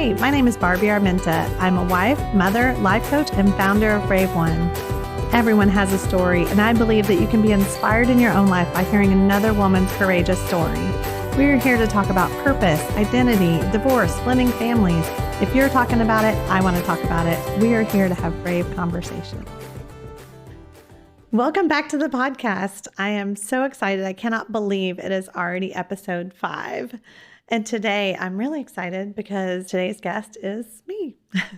Hey, my name is Barbie Armenta. I'm a wife, mother, life coach, and founder of Brave One. Everyone has a story, and I believe that you can be inspired in your own life by hearing another woman's courageous story. We're here to talk about purpose, identity, divorce, splitting families. If you're talking about it, I want to talk about it. We are here to have brave conversations. Welcome back to the podcast. I am so excited. I cannot believe it is already episode 5. And today I'm really excited because today's guest is me.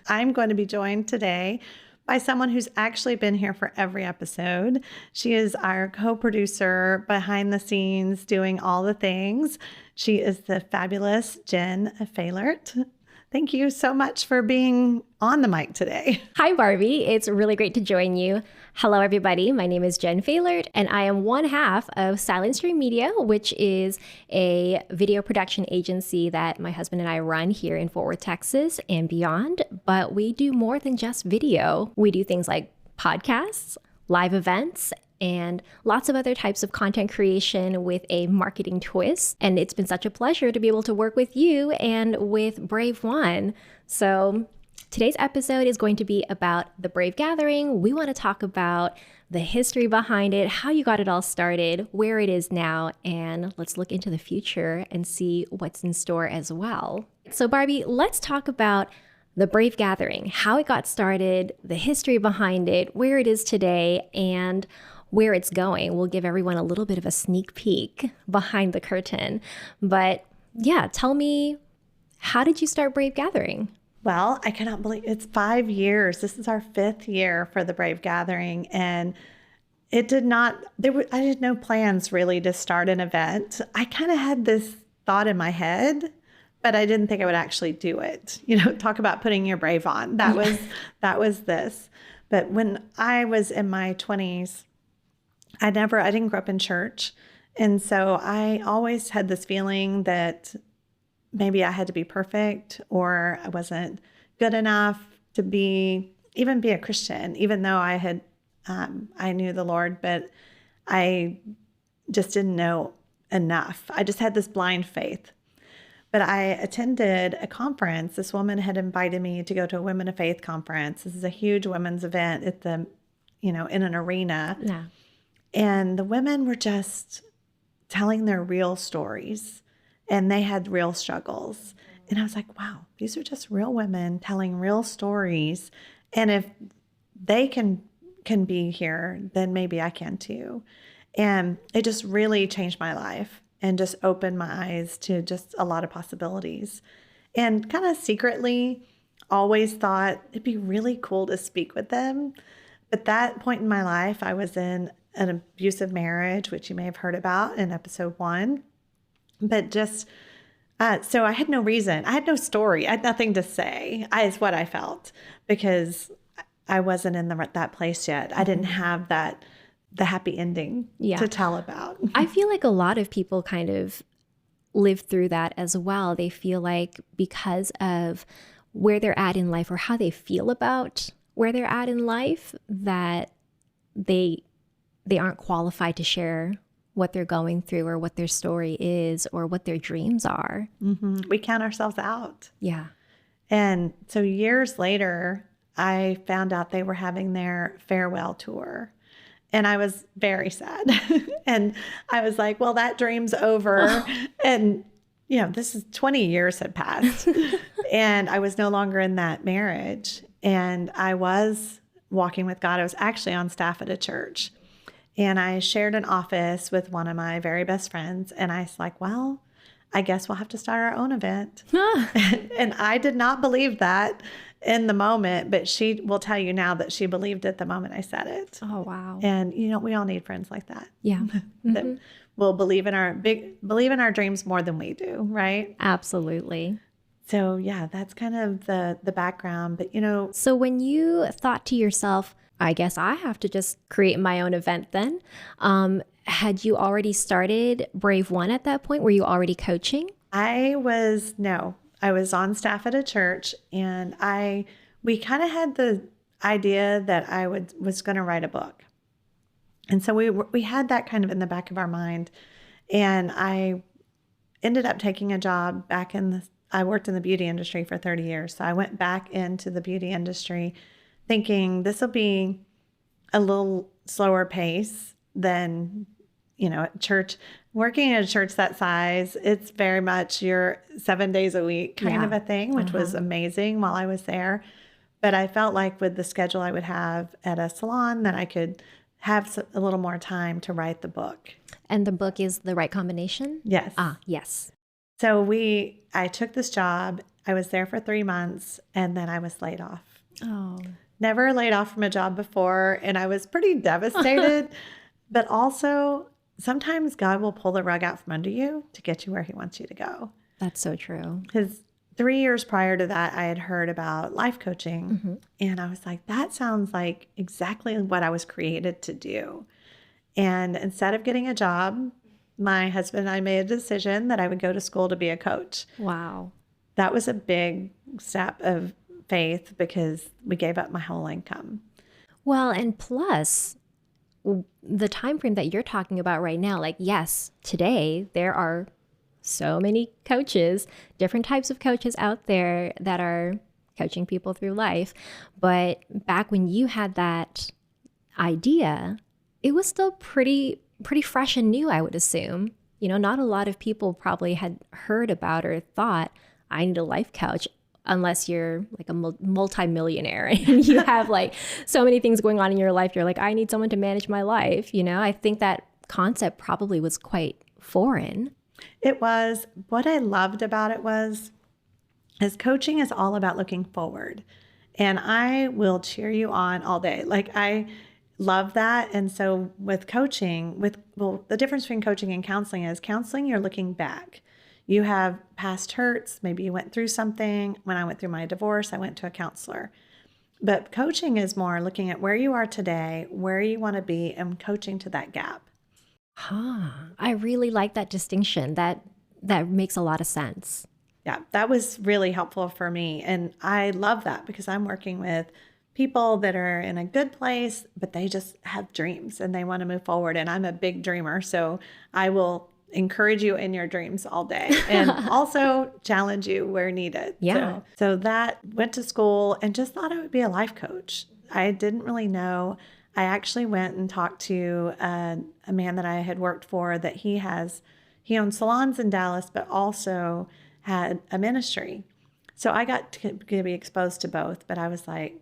I'm going to be joined today by someone who's actually been here for every episode. She is our co-producer behind the scenes doing all the things. She is the fabulous Jenn Pfahlert. Thank you so much for being on the mic today. Hi, Barbie. It's really great to join you. Hello, everybody. My name is Jenn Pfahlert, and I am one half of Silent Stream Media, which is a video production agency that my husband and I run here in Fort Worth, Texas and beyond. But we do more than just video. We do things like podcasts, live events, and lots of other types of content creation with a marketing twist. And it's been such a pleasure to be able to work with you and with Brave One. So today's episode is going to be about the Brave Gathering. We want to talk about the history behind it, how you got it all started, where it is now, and let's look into the future and see what's in store as well. So Barbie, let's talk about the Brave Gathering, how it got started, the history behind it, where it is today, and where it's going. We'll give everyone a little bit of a sneak peek behind the curtain. But yeah, tell me, how did you start Brave Gathering? Well, I cannot believe it's 5 years. This is our 5th year for the Brave Gathering. And it did not, I had no plans really to start an event. I kind of had this thought in my head, but I didn't think I would actually do it. You know, talk about putting your brave on. That was this. But when I was in my 20s, I didn't grow up in church. And so I always had this feeling that maybe I had to be perfect or I wasn't good enough to even be a Christian, even though I knew the Lord, but I just didn't know enough. I just had this blind faith. But I attended a conference. This woman had invited me to go to a Women of Faith conference. This is a huge women's event in an arena. Yeah. And the women were just telling their real stories, and they had real struggles. And I was like, wow, these are just real women telling real stories. And if they can be here, then maybe I can too. And it just really changed my life and just opened my eyes to just a lot of possibilities. And kind of secretly always thought it'd be really cool to speak with them. At that point in my life, I was in an abusive marriage, which you may have heard about in episode 1. But just, so I had no reason. I had no story. I had nothing to say. Is what I felt, because I wasn't in that place yet. I didn't have the happy ending to tell about. I feel like a lot of people kind of live through that as well. They feel like because of where they're at in life or how they feel about where they're at in life, that they aren't qualified to share what they're going through or what their story is or what their dreams are. Mm-hmm. We count ourselves out. Yeah. And so years later, I found out they were having their farewell tour. And I was very sad. And I was like, well, that dream's over. Oh. And, this is 20 years had passed. And I was no longer in that marriage. And I was walking with God. I was actually on staff at a church. And I shared an office with one of my very best friends. And I was like, well, I guess we'll have to start our own event. And I did not believe that in the moment, but she will tell you now that she believed it the moment I said it. Oh, wow. And, we all need friends like that. Yeah. That will believe in our dreams more than we do, right? Absolutely. So, yeah, that's kind of the background. But, So when you thought to yourself, I guess I have to just create my own event then. Had you already started Brave One at that point? Were you already coaching? I was on staff at a church, and we kind of had the idea that I was going to write a book. And so we had that kind of in the back of our mind. And I ended up taking a job back in I worked in the beauty industry for 30 years. So I went back into the beauty industry thinking this will be a little slower pace than, at church. Working at a church that size, it's very much your 7 days a week kind of a thing, which was amazing while I was there. But I felt like with the schedule I would have at a salon that I could have a little more time to write the book. And the book is The Right Combination? Yes. Yes. So I took this job. I was there for 3 months and then I was laid off. Oh. Never laid off from a job before. And I was pretty devastated, but also sometimes God will pull the rug out from under you to get you where he wants you to go. That's so true. Because 3 years prior to that, I had heard about life coaching. And I was like, that sounds like exactly what I was created to do. And instead of getting a job, my husband and I made a decision that I would go to school to be a coach. Wow. That was a big step of faith because we gave up my whole income. Well, and plus the time frame that you're talking about right now, like, yes, today there are so many coaches, different types of coaches out there that are coaching people through life. But back when you had that idea, it was still pretty fresh and new, I would assume. Not a lot of people probably had heard about or thought, I need a life coach, unless you're like a multimillionaire and you have like so many things going on in your life. You're like, I need someone to manage my life. I think that concept probably was quite foreign. It was. What I loved about it is coaching is all about looking forward. And I will cheer you on all day. Like, I love that. And so with coaching, the difference between coaching and counseling is counseling, you're looking back. You have past hurts. Maybe you went through something. When I went through my divorce, I went to a counselor. But coaching is more looking at where you are today, where you want to be, and coaching to that gap. I really like that distinction. That makes a lot of sense. Yeah, that was really helpful for me. And I love that because I'm working with people that are in a good place, but they just have dreams and they want to move forward. And I'm a big dreamer, so I will encourage you in your dreams all day and also challenge you where needed. Yeah. So that went to school and just thought I would be a life coach. I didn't really know. I actually went and talked to a man that I had worked for that he owns salons in Dallas, but also had a ministry. So I got to be exposed to both, but I was like,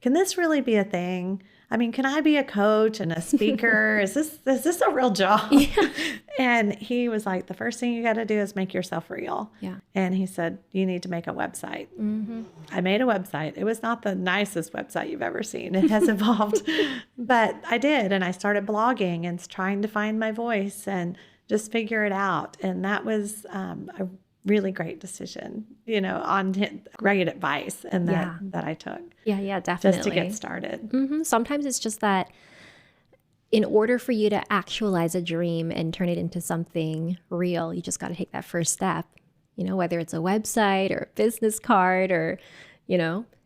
can this really be a thing? I mean, can I be a coach and a speaker? Is this a real job? Yeah. And he was like, the first thing you got to do is make yourself real. Yeah. And he said, you need to make a website. I made a website. It was not the nicest website you've ever seen. It has evolved, but I did. And I started blogging and trying to find my voice and just figure it out. And that was a really great decision, on great advice and that I took. Yeah, definitely. Just to get started. Sometimes it's just that in order for you to actualize a dream and turn it into something real, you just got to take that first step, whether it's a website or a business card or,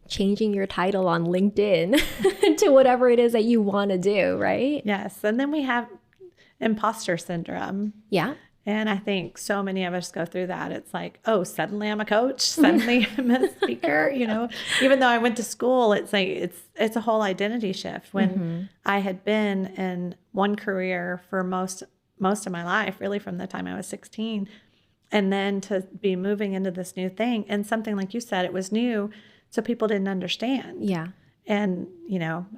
changing your title on LinkedIn to whatever it is that you want to do, right? Yes. And then we have imposter syndrome. Yeah. And I think so many of us go through that. It's like, oh, suddenly I'm a coach. Suddenly I'm a speaker. Even though I went to school, it's like it's a whole identity shift. When I had been in one career for most of my life, really from the time I was 16, and then to be moving into this new thing and something like you said, it was new, so people didn't understand. Yeah. And,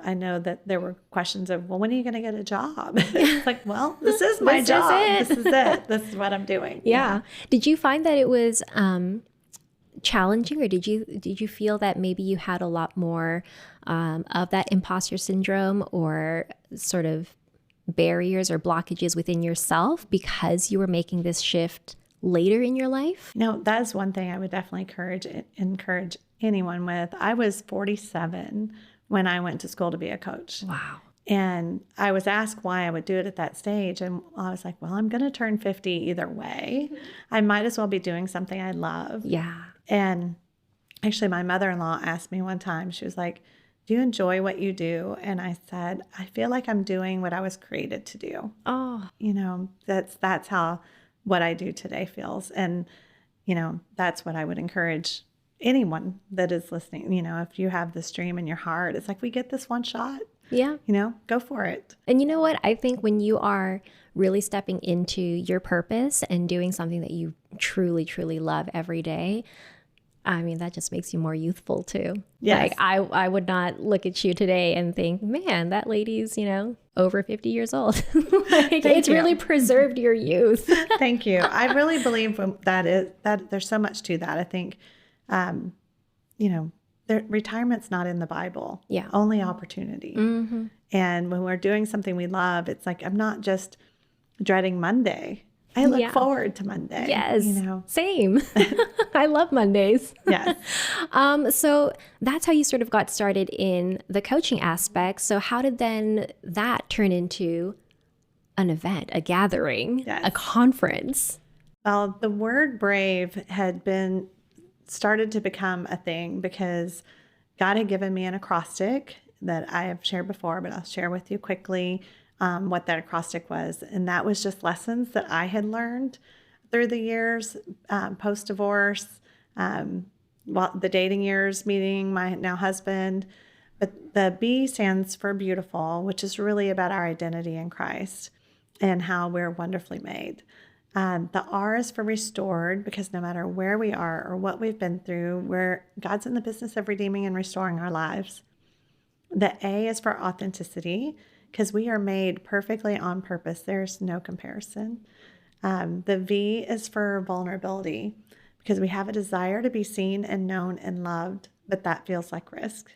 I know that there were questions of, well, when are you going to get a job? It's like, well, this is my job. This is it. This is what I'm doing. Yeah. Did you find that it was challenging, or did you feel that maybe you had a lot more of that imposter syndrome or sort of barriers or blockages within yourself because you were making this shift later in your life? That is one thing I would definitely encourage anyone with. I was 47 when I went to school to be a coach. Wow. And I was asked why I would do it at that stage. And I was like, well, I'm going to turn 50 either way. I might as well be doing something I love. Yeah. And actually, my mother-in-law asked me one time, she was like, do you enjoy what you do? And I said, I feel like I'm doing what I was created to do. Oh. That's how what I do today feels. And that's what I would encourage anyone that is listening. If you have this dream in your heart, it's like, we get this one shot, Yeah. go for it. And you know what? I think when you are really stepping into your purpose and doing something that you truly, truly love every day, I mean, that just makes you more youthful too. Yes. Like I would not look at you today and think, man, that lady's, over 50 years old. Like, it's really preserved your youth. Thank you. I really believe that there's so much to that. I think, retirement's not in the Bible. Yeah. Only opportunity. Mm-hmm. And when we're doing something we love, it's like, I'm not just dreading Monday. I look forward to Monday. Yes. Same. I love Mondays. Yes. So that's how you sort of got started in the coaching aspect. So how did then that turn into an event, a gathering, a conference? Well, the word brave had started to become a thing because God had given me an acrostic that I have shared before, but I'll share with you quickly what that acrostic was. And that was just lessons that I had learned through the years, post-divorce, the dating years, meeting my now husband. But the B stands for beautiful, which is really about our identity in Christ and how we're wonderfully made. The R is for restored, because no matter where we are or what we've been through, God's in the business of redeeming and restoring our lives. The A is for authenticity, because we are made perfectly on purpose. There's no comparison. The V is for vulnerability, because we have a desire to be seen and known and loved, but that feels like risk.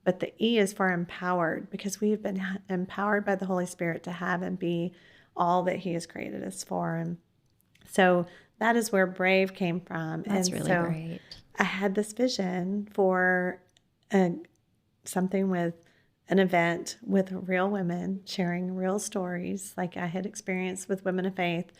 But the E is for empowered, because we've been empowered by the Holy Spirit to have and be all that He has created us for. And so that is where brave came from. That's really great. I had this vision for something with an event with real women sharing real stories like I had experienced with Women of Faith.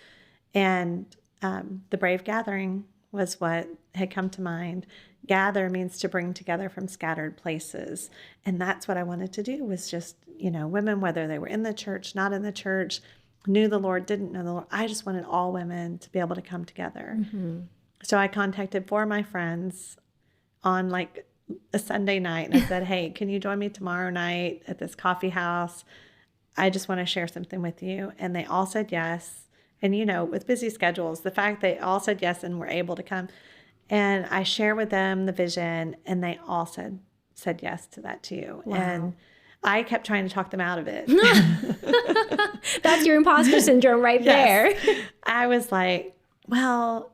And the Brave Gathering was what had come to mind. Gather means to bring together from scattered places. And that's what I wanted to do, was just, women, whether they were in the church, not in the church, knew the Lord, didn't know the Lord. I just wanted all women to be able to come together. Mm-hmm. So I contacted 4 of my friends on a Sunday night, and I said, hey, can you join me tomorrow night at this coffee house? I just want to share something with you. And they all said yes. And, with busy schedules, the fact they all said yes and were able to come. And I share with them the vision, and they all said yes to that too. Wow. And I kept trying to talk them out of it. That's your imposter syndrome right there. I was like, well,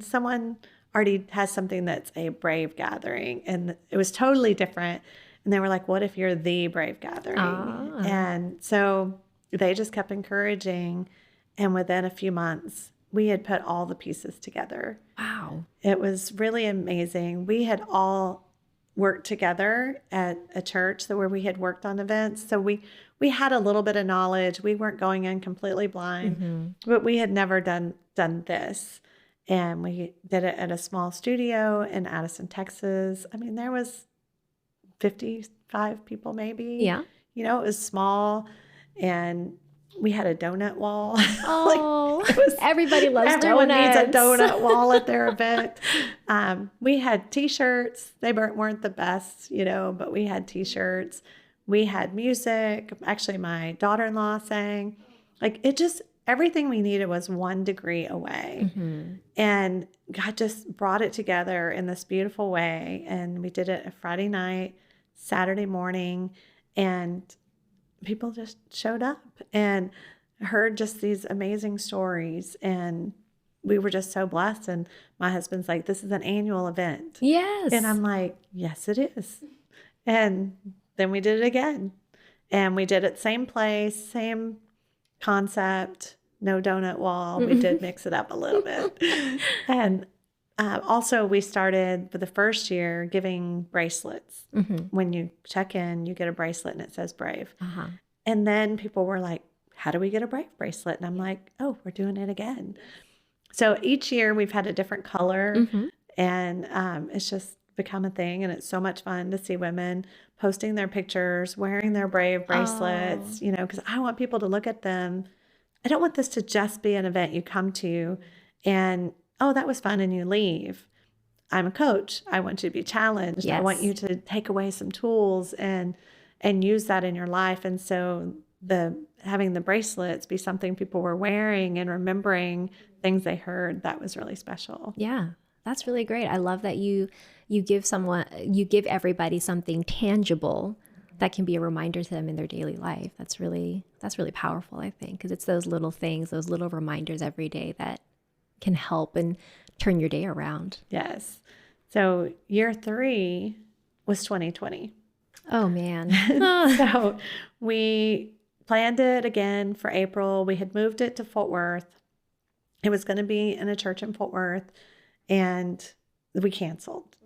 someone already has something that's a brave gathering, and it was totally different. And they were like, what if you're the brave gathering? And so they just kept encouraging. And within a few months, we had put all the pieces together. Wow. It was really amazing. We had all worked together at a church where we had worked on events. So we had a little bit of knowledge. We weren't going in completely blind, but we had never done this. And we did it at a small studio in Addison, Texas. There was 55 people maybe. Yeah. It was small, and we had a donut wall. Oh, everybody loves everyone donuts. Needs a donut wall at their event. We had T-shirts. They weren't the best, but we had T-shirts. We had music. Actually, my daughter-in-law sang. Everything we needed was 1 degree away. Mm-hmm. And God just brought it together in this beautiful way. And we did it a Friday night, Saturday morning, and people just showed up and heard just these amazing stories. And we were just so blessed. And my husband's like, this is an annual event. Yes. And I'm like, yes, it is. And then we did it again. And we did it same place, same concept, no donut wall. We did mix it up a little bit. And also we started for the first year giving bracelets. Mm-hmm. When you check in, you get a bracelet and it says Brave. Uh-huh. And then people were like, how do we get a Brave bracelet? And I'm like, oh, we're doing it again. So each year we've had a different color. Mm-hmm. And it's just become a thing. And it's so much fun to see women posting their pictures, wearing their Brave bracelets, because I want people to look at them. I don't want this to just be an event you come to and oh, that was fun, and you leave. I'm a coach. I want you to be challenged. I want Yes. you to take away some tools and use that in your life. And so having the bracelets be something people were wearing and remembering things they heard, that was really special. Yeah, that's really great. I love that you give everybody something tangible that can be a reminder to them in their daily life. That's really powerful, I think, because it's those little things, those little reminders every day that can help and turn your day around. Yes. So year 3 was 2020. Oh man. So we planned it again for April. We had moved it to Fort Worth. It was going to be in a church in Fort Worth, and we canceled.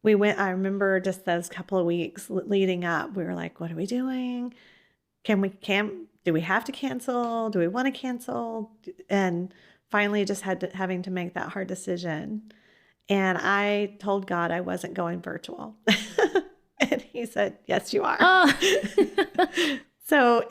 We went, I remember just those couple of weeks leading up, we were like, what are we doing? Do we have to cancel? Do we want to cancel? And finally just having to make that hard decision. And I told God I wasn't going virtual. And he said, yes, you are. Oh. So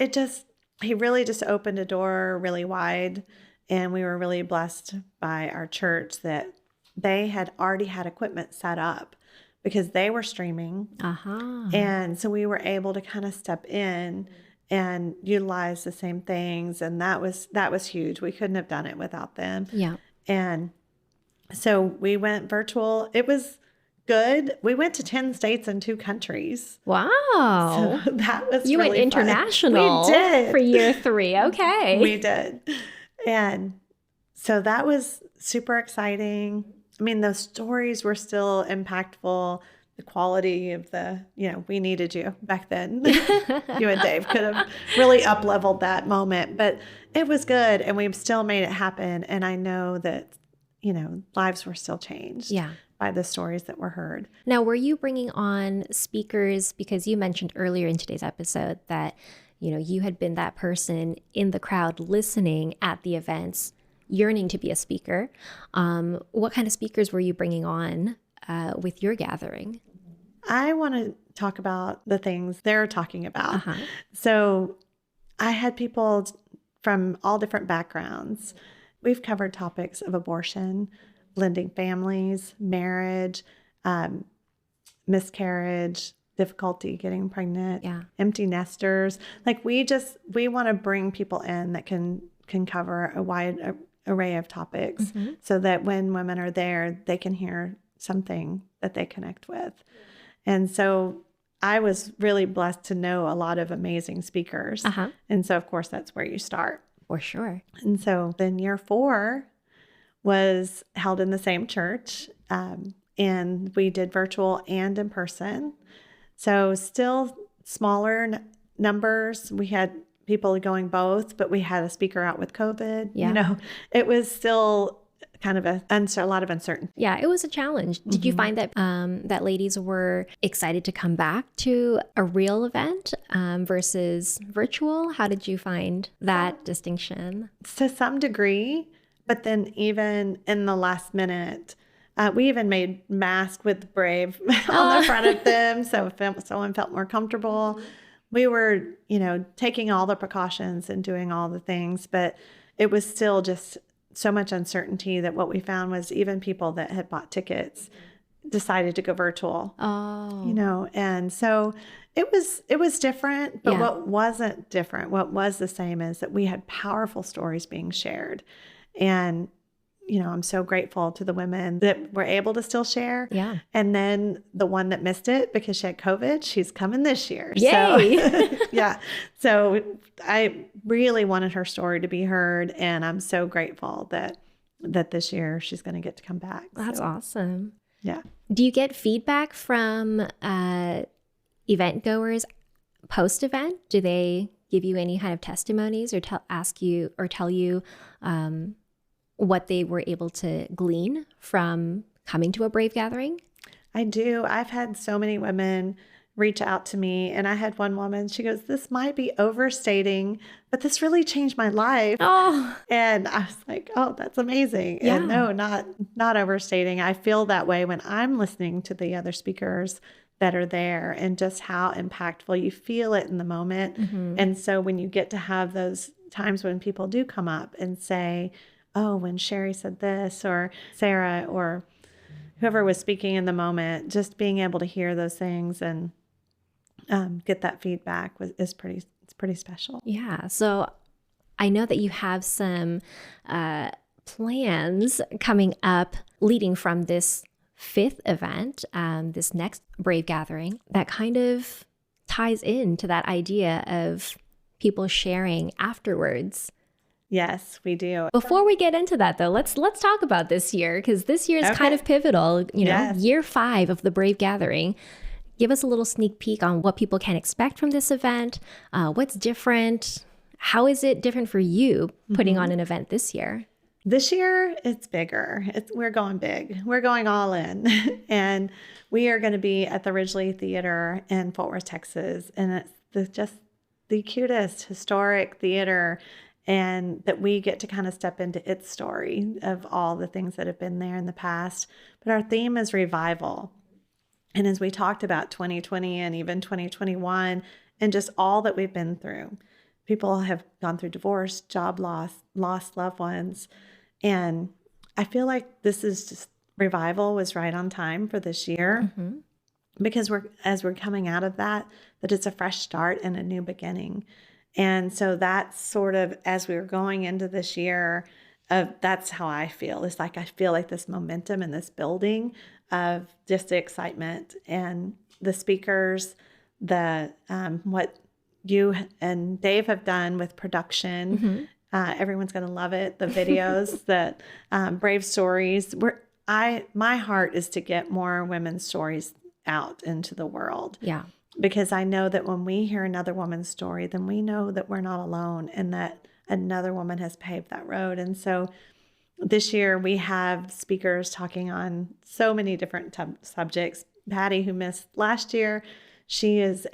he really just opened a door really wide. And we were really blessed by our church that they had already had equipment set up because they were streaming. Uh-huh. And so we were able to kind of step in and utilize the same things. And that was huge. We couldn't have done it without them. Yeah. And so we went virtual. It was good. We went to 10 states and 2 countries. Wow. So that was You really went international fun. We did. For year 3. Okay. We did. And so that was super exciting. I mean, those stories were still impactful. The quality of we needed you back then. You and Dave could have really up-leveled that moment, but it was good. And we've still made it happen. And I know that, lives were still changed. Yeah. By the stories that were heard. Now, were you bringing on speakers? Because you mentioned earlier in today's episode that, you had been that person in the crowd listening at the events, yearning to be a speaker. What kind of speakers were you bringing on with your gathering? I want to talk about the things they're talking about. Uh-huh. So I had people from all different backgrounds. We've covered topics of abortion, blending families, marriage, miscarriage, difficulty getting pregnant, empty nesters. Like we want to bring people in that can cover a wide array of topics so that when women are there, they can hear something that they connect with. And so I was really blessed to know a lot of amazing speakers. And so, of course, that's where you start. For sure. And so then year 4 was held in the same church, and we did virtual and in person. So still smaller numbers. We had people going both, but we had a speaker out with COVID. Yeah. It was still kind of a lot of uncertainty. Yeah, it was a challenge. Did you find that that ladies were excited to come back to a real event versus virtual? How did you find that distinction? To some degree. But then even in the last minute, we even made masks with Brave on the front of them. So if someone felt more comfortable, we were, taking all the precautions and doing all the things. But it was still just so much uncertainty that what we found was even people that had bought tickets decided to go virtual. Oh. And so it was different. But what wasn't different, what was the same is that we had powerful stories being shared. And, I'm so grateful to the women that were able to still share. Yeah. And then the one that missed it because she had COVID, she's coming this year. Yay. So, yeah. So I really wanted her story to be heard. And I'm so grateful that this year she's going to get to come back. That's awesome. Yeah. Do you get feedback from event goers post-event? Do they give you any kind of testimonies or tell you what they were able to glean from coming to a Brave gathering? I do. I've had so many women reach out to me, and I had one woman, she goes, this might be overstating, but this really changed my life. Oh. And I was like, oh, that's amazing. Yeah. And no, not overstating. I feel that way when I'm listening to the other speakers that are there and just how impactful you feel it in the moment. And so when you get to have those times when people do come up and say, oh, when Sherry said this, or Sarah, or whoever was speaking in the moment, just being able to hear those things and get that feedback it's pretty special. Yeah. So I know that you have some plans coming up leading from this fifth event, this next Brave Gathering, that kind of ties into that idea of people sharing afterwards. Yes, we do. Before we get into that, though, let's talk about this year, because this year is Okay. kind of pivotal. Yes. Year 5 of the Brave Gathering. Give us a little sneak peek on what people can expect from this event. What's different? How is it different for you putting on an event this year? This year, it's bigger. We're going big. We're going all in. And we are going to be at the Ridgely Theater in Fort Worth, Texas. And it's just the cutest historic theater, and that we get to kind of step into its story of all the things that have been there in the past. But our theme is revival. And as we talked about 2020 and even 2021 and just all that we've been through, people have gone through divorce, job loss, lost loved ones. And I feel like this is just revival was right on time for this year, because as we're coming out of that it's a fresh start and a new beginning. And so that's sort of, as we were going into this year, that's how I feel. It's like I feel like this momentum and this building of just the excitement and the speakers, the what you and Dave have done with production. Everyone's going to love it. The videos, the brave stories. My heart is to get more women's stories out into the world. Yeah. Because I know that when we hear another woman's story, then we know that we're not alone and that another woman has paved that road. And so this year we have speakers talking on so many different subjects. Patty, who missed last year, she is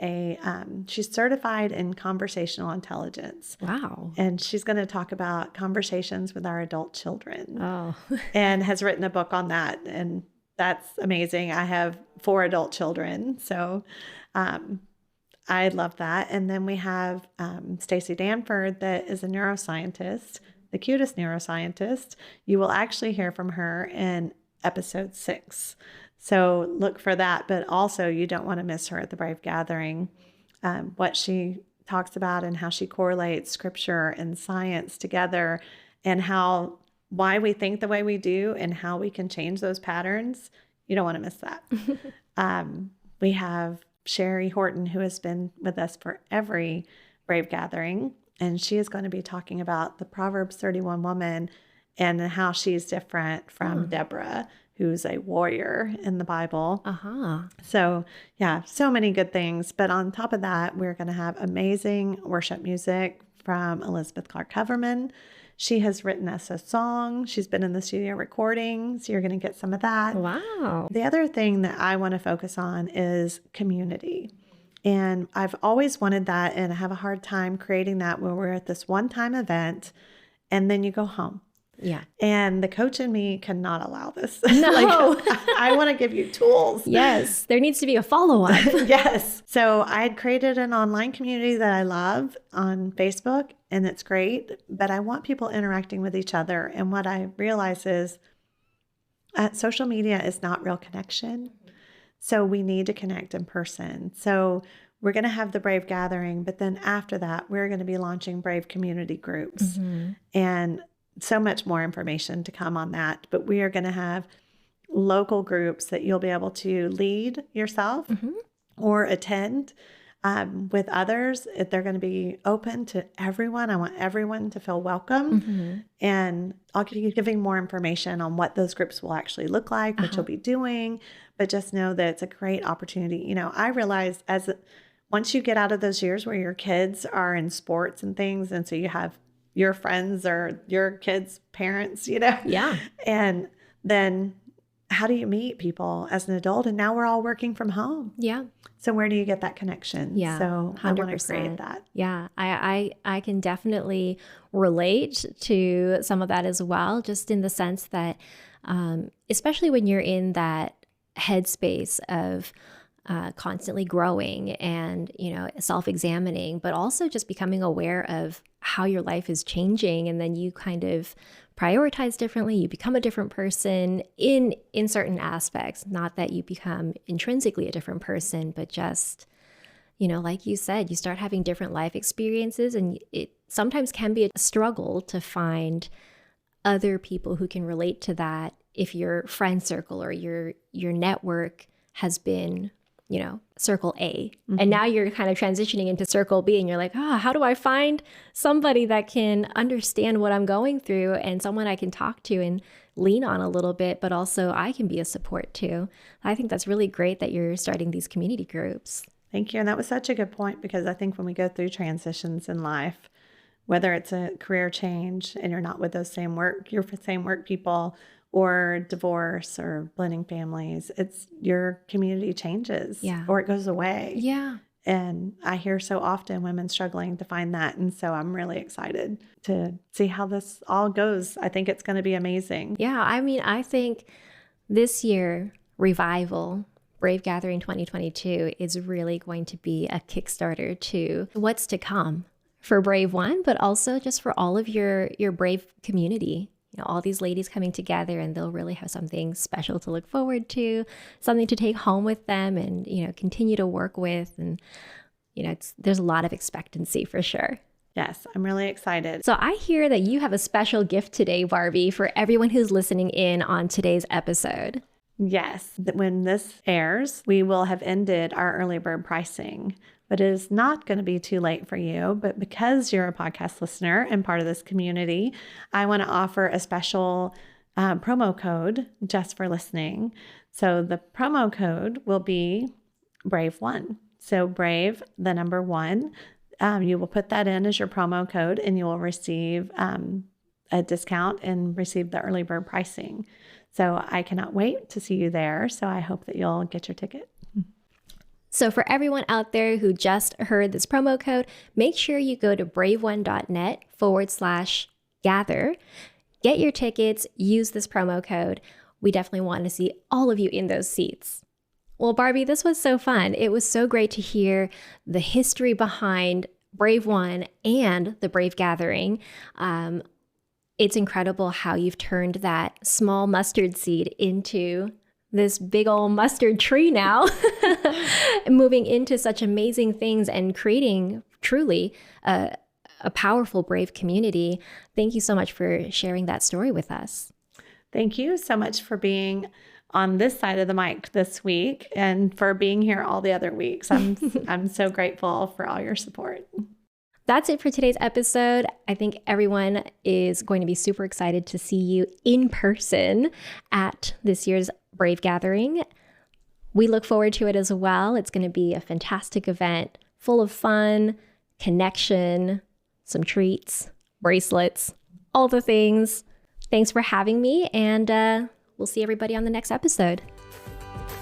she's certified in conversational intelligence. Wow. And she's going to talk about conversations with our adult children. Oh. And has written a book on that. And that's amazing. I have 4 adult children, so I love that. And then we have Stacey Danford, that is a neuroscientist, the cutest neuroscientist. You will actually hear from her in episode 6. So look for that. But also, you don't want to miss her at the Brave Gathering, what she talks about and how she correlates scripture and science together, and why we think the way we do and how we can change those patterns. You don't want to miss that. We have Sherry Horton, who has been with us for every Brave Gathering, and she is going to be talking about the Proverbs 31 woman and how she's different from Deborah, who's a warrior in the Bible. So yeah, so many good things. But on top of that, we're going to have amazing worship music from Elizabeth Clark Coverman. She has written us a song. She's been in the studio recording, so you're going to get some of that. Wow. The other thing that I want to focus on is community. And I've always wanted that, and I have a hard time creating that where we're at this one-time event and then you go home. Yeah. And the coach in me cannot allow this. No. I want to give you tools. Yes. There needs to be a follow-up. Yes. So I had created an online community that I love on Facebook, and it's great, but I want people interacting with each other. And what I realize is social media is not real connection. So we need to connect in person. So we're going to have the Brave Gathering, but then after that, we're going to be launching Brave community groups. And so much more information to come on that. But we are going to have local groups that you'll be able to lead yourself or attend with others. They're going to be open to everyone. I want everyone to feel welcome. And I'll be giving more information on what those groups will actually look like, what you'll be doing. But just know that it's a great opportunity. You know, I realized once you get out of those years where your kids are in sports and things, and so you have your friends or your kids' parents, you know? Yeah. And then how do you meet people as an adult? And now we're all working from home. Yeah. So where do you get that connection? Yeah. So 100%. I want to create that. Yeah. I can definitely relate to some of that as well, just in the sense that, especially when you're in that headspace of constantly growing and, self-examining, but also just becoming aware of how your life is changing. And then you kind of prioritize differently, you become a different person in certain aspects. Not that you become intrinsically a different person, but just, like you said, you start having different life experiences, and it sometimes can be a struggle to find other people who can relate to that if your friend circle or your network has been, circle A. Mm-hmm. And now you're kind of transitioning into circle B, and you're like, how do I find somebody that can understand what I'm going through and someone I can talk to and lean on a little bit, but also I can be a support too. I think that's really great that you're starting these community groups. Thank you. And that was such a good point, because I think when we go through transitions in life, whether it's a career change and you're not with those same work people, or divorce or blending families, it's your community changes or it goes away. Yeah. And I hear so often women struggling to find that. And so I'm really excited to see how this all goes. I think it's going to be amazing. Yeah. I mean, I think this year, Revival, Brave Gathering 2022 is really going to be a Kickstarter to what's to come for Brave One, but also just for all of your Brave community. All these ladies coming together, and they'll really have something special to look forward to, something to take home with them and, continue to work with. And, there's a lot of expectancy for sure. Yes, I'm really excited. So I hear that you have a special gift today, Barbie, for everyone who's listening in on today's episode. Yes, when this airs, we will have ended our early bird pricing. But it is not going to be too late for you. But because you're a podcast listener and part of this community, I want to offer a special promo code just for listening. So the promo code will be Brave1. So Brave, the number 1. You will put that in as your promo code, and you will receive a discount and receive the early bird pricing. So I cannot wait to see you there. So I hope that you'll get your ticket. So for everyone out there who just heard this promo code, make sure you go to braveone.net/gather, get your tickets, use this promo code. We definitely want to see all of you in those seats. Well, Barbie, this was so fun. It was so great to hear the history behind Brave One and the Brave Gathering. It's incredible how you've turned that small mustard seed into this big old mustard tree now, moving into such amazing things and creating truly a powerful, brave community. Thank you so much for sharing that story with us. Thank you so much for being on this side of the mic this week and for being here all the other weeks. I'm so grateful for all your support. That's it for today's episode. I think everyone is going to be super excited to see you in person at this year's Brave Gathering. We look forward to it as well. It's going to be a fantastic event full of fun, connection, some treats, bracelets, all the things. Thanks for having me, and we'll see everybody on the next episode.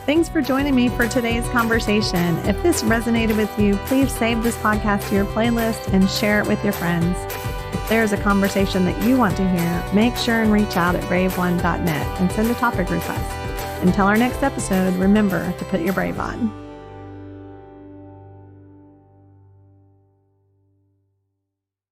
Thanks for joining me for today's conversation. If this resonated with you, please save this podcast to your playlist and share it with your friends. If there's a conversation that you want to hear, make sure and reach out at braveone.net and send a topic request. Until our next episode, remember to put your brave on.